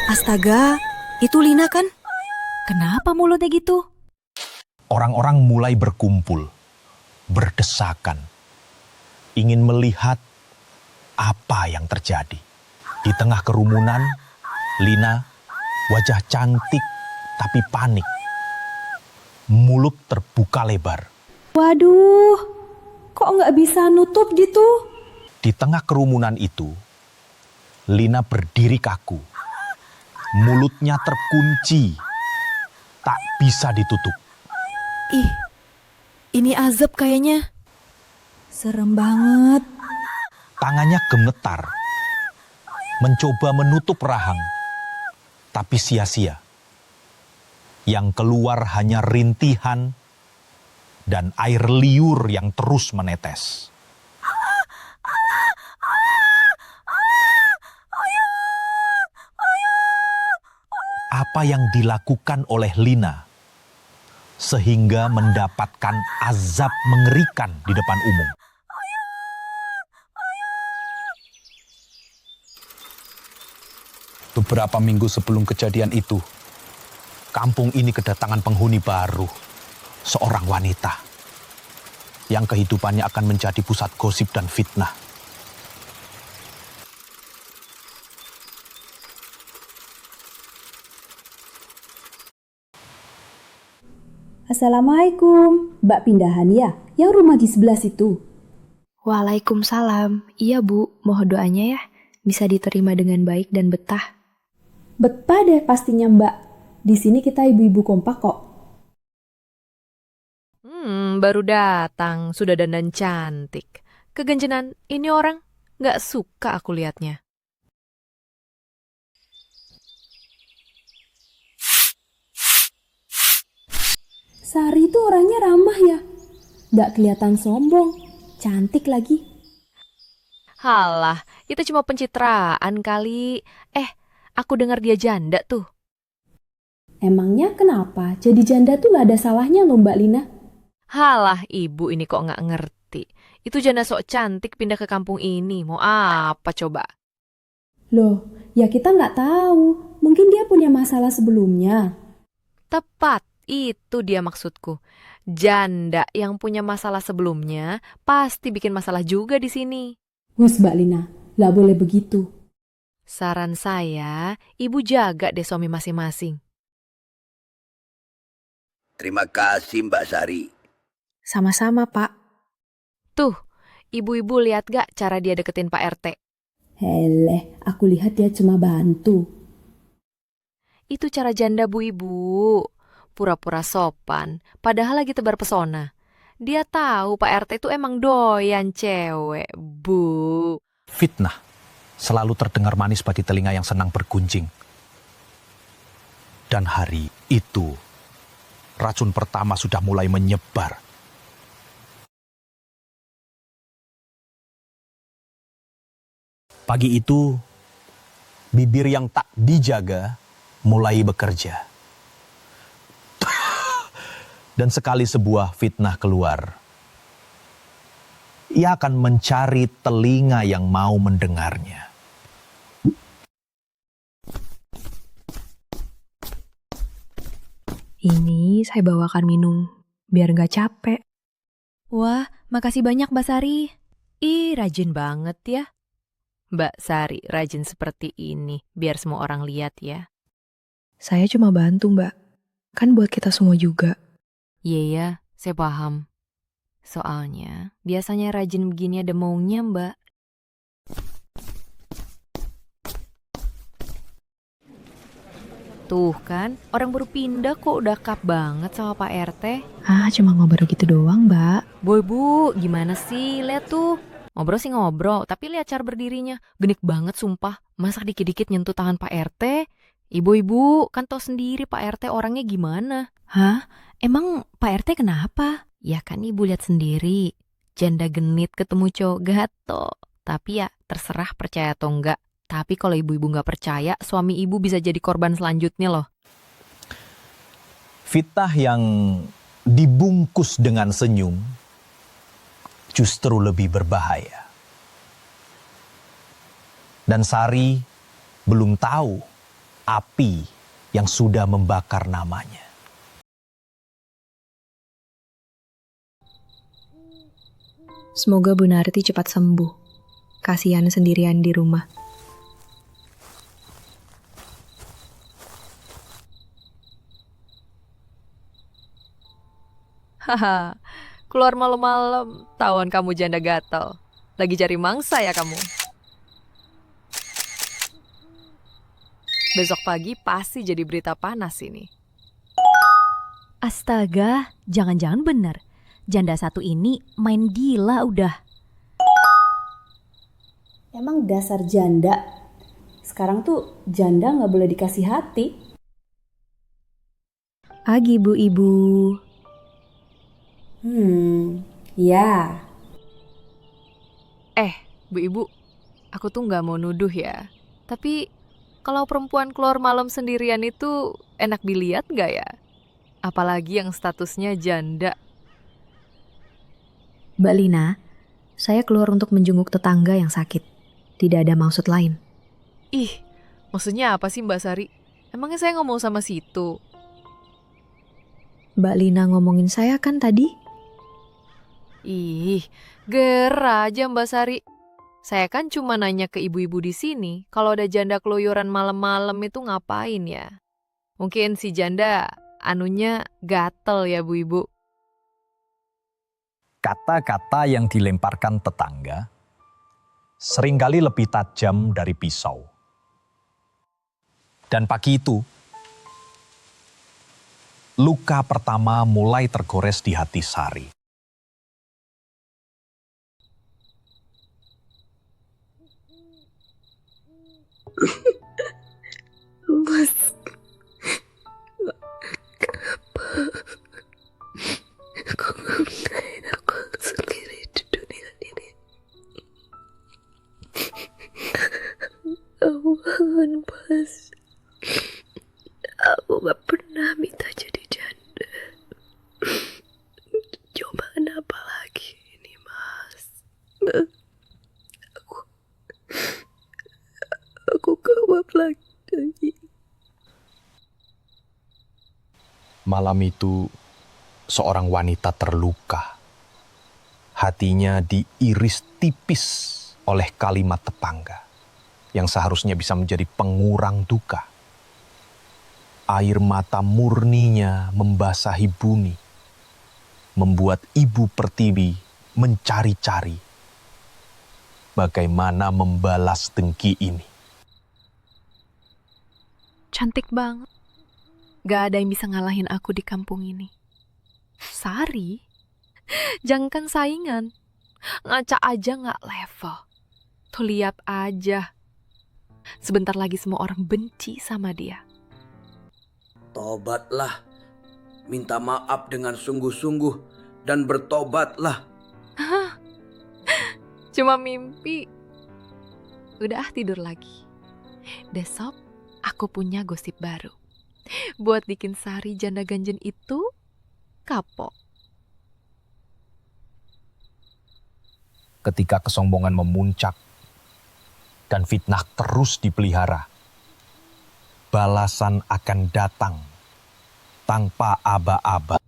Astaga, itu Lina kan? Kenapa mulutnya gitu? Orang-orang mulai berkumpul, berdesakan, ingin melihat apa yang terjadi. Di tengah kerumunan, Lina, wajah cantik tapi panik. Mulut terbuka lebar. Waduh, kok nggak bisa nutup gitu? Di tengah kerumunan itu, Lina berdiri kaku. Mulutnya terkunci, tak bisa ditutup. Ih, ini azab kayaknya. Serem banget. Tangannya gemetar, mencoba menutup rahang, tapi sia-sia. Yang keluar hanya rintihan dan air liur yang terus menetes. Apa yang dilakukan oleh Lina sehingga mendapatkan azab mengerikan di depan umum? Beberapa minggu sebelum kejadian itu, kampung ini kedatangan penghuni baru, seorang wanita yang kehidupannya akan menjadi pusat gosip dan fitnah. Assalamualaikum, Mbak pindahan ya, yang rumah di sebelah situ. Waalaikumsalam. Iya Bu, mohon doanya ya. Bisa diterima dengan baik dan betah. Betah deh pastinya Mbak. Di sini kita ibu-ibu kompak kok. Baru datang, sudah dandan cantik. Keganjenan ini orang, nggak suka aku lihatnya. Sari itu orangnya ramah ya. Nggak kelihatan sombong, cantik lagi. Halah, itu cuma pencitraan kali. Aku dengar dia janda tuh. Emangnya kenapa? Jadi janda tuh nggak ada salahnya loh Mbak Lina. Halah, ibu ini kok nggak ngerti. Itu janda sok cantik pindah ke kampung ini. Mau apa coba? Loh, ya kita nggak tahu. Mungkin dia punya masalah sebelumnya. Tepat, itu dia maksudku. Janda yang punya masalah sebelumnya pasti bikin masalah juga di sini. Hus Mbak Lina, nggak boleh begitu. Saran saya, ibu jaga deh suami masing-masing. Terima kasih Mbak Sari. Sama-sama, Pak. Tuh, ibu-ibu lihat gak cara dia deketin Pak RT? Heleh, aku lihat dia cuma bantu. Itu cara janda bu ibu. Pura-pura sopan, padahal lagi tebar pesona. Dia tahu Pak RT itu emang doyan cewek, Bu. Fitnah selalu terdengar manis bagi telinga yang senang bergunjing. Dan hari itu, racun pertama sudah mulai menyebar. Pagi itu, bibir yang tak dijaga mulai bekerja. Dan sekali sebuah fitnah keluar, ia akan mencari telinga yang mau mendengarnya. Ini saya bawakan minum, biar nggak capek. Wah, makasih banyak Mbak Sari. Ih, rajin banget ya. Mbak Sari rajin seperti ini, biar semua orang lihat ya. Saya cuma bantu, Mbak. Kan buat kita semua juga. Iya ya, saya paham. Soalnya, biasanya rajin begini ada maunya, Mbak. Tuh kan, orang baru pindah kok udah akrab banget sama Pak RT. Ah, cuma ngobrol gitu doang, Mbak. Boy Bu, gimana sih? Lihat tuh. Ngobrol sih ngobrol, tapi lihat cara berdirinya. Genik banget sumpah. Masa dikit-dikit nyentuh tangan Pak RT? Ibu-ibu, kan tau sendiri Pak RT orangnya gimana. Hah? Emang Pak RT kenapa? Ya kan ibu lihat sendiri. Janda genit ketemu cowok gato. Tapi ya terserah percaya atau enggak. Tapi kalau ibu-ibu nggak percaya, suami ibu bisa jadi korban selanjutnya loh. Fitnah yang dibungkus dengan senyum justru lebih berbahaya. Dan Sari belum tahu api yang sudah membakar namanya. Semoga Bu Narti cepat sembuh. Kasihan sendirian di rumah. Haha, keluar malam-malam, tahuan kamu janda gatal. Lagi cari mangsa ya kamu? Besok pagi pasti jadi berita panas ini. Astaga, jangan-jangan bener. Janda satu ini main gila udah. Emang dasar janda. Sekarang tuh janda nggak boleh dikasih hati. Pagi Bu Ibu. Ya. Bu Ibu, aku tuh nggak mau nuduh ya. Tapi kalau perempuan keluar malam sendirian itu enak dilihat nggak ya? Apalagi yang statusnya janda. Mbak Lina, saya keluar untuk menjenguk tetangga yang sakit. Tidak ada maksud lain. Ih, maksudnya apa sih Mbak Sari? Emangnya saya ngomong sama situ? Mbak Lina ngomongin saya kan tadi? Ih, gerah aja Mbak Sari. Saya kan cuma nanya ke ibu-ibu di sini, kalau ada janda keluyuran malam-malam itu ngapain ya? Mungkin si janda anunya gatel ya Bu Ibu. Kata-kata yang dilemparkan tetangga seringkali lebih tajam dari pisau. Dan pagi itu, luka pertama mulai tergores di hati Sari. Mas, kenapa kok ngebiarin aku sendiri di dunia ini? Awan, Mas. Aku gak pernah minta jadi janda. Cobaan apa lagi ini, Mas? Aku gawat lagi. Malam itu, seorang wanita terluka. Hatinya diiris tipis oleh kalimat tetangga yang seharusnya bisa menjadi pengurang duka. Air mata murninya membasahi bumi, membuat Ibu Pertiwi mencari-cari bagaimana membalas dengki ini. Cantik banget. Gak ada yang bisa ngalahin aku di kampung ini. Sari? Jangankan saingan. Ngaca aja gak level. Tuh lihat aja. Sebentar lagi semua orang benci sama dia. Tobatlah, minta maaf dengan sungguh-sungguh dan bertobatlah. Cuma mimpi. Udah tidur lagi. Besok aku punya gosip baru. Buat bikin Sari janda ganjen itu kapok. Ketika kesombongan memuncak dan fitnah terus dipelihara, balasan akan datang tanpa aba-aba.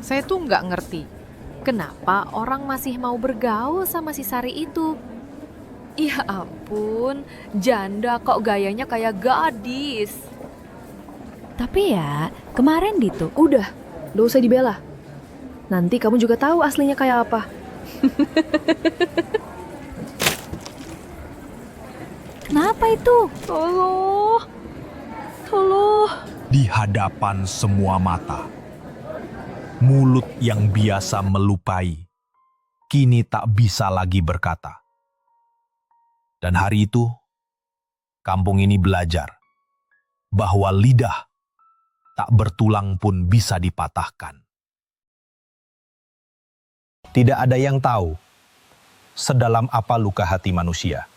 Saya tuh nggak ngerti, kenapa orang masih mau bergaul sama si Sari itu? Ya ampun, janda kok gayanya kayak gadis. Tapi ya, kemarin gitu. Udah, gak usah dibela. Nanti kamu juga tahu aslinya kayak apa. Kenapa itu? Tolong. Di hadapan semua mata, mulut yang biasa melupai, kini tak bisa lagi berkata. Dan hari itu, kampung ini belajar bahwa lidah tak bertulang pun bisa dipatahkan. Tidak ada yang tahu sedalam apa luka hati manusia.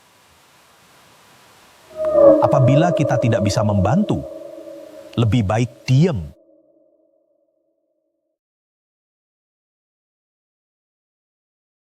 Apabila kita tidak bisa membantu, lebih baik diam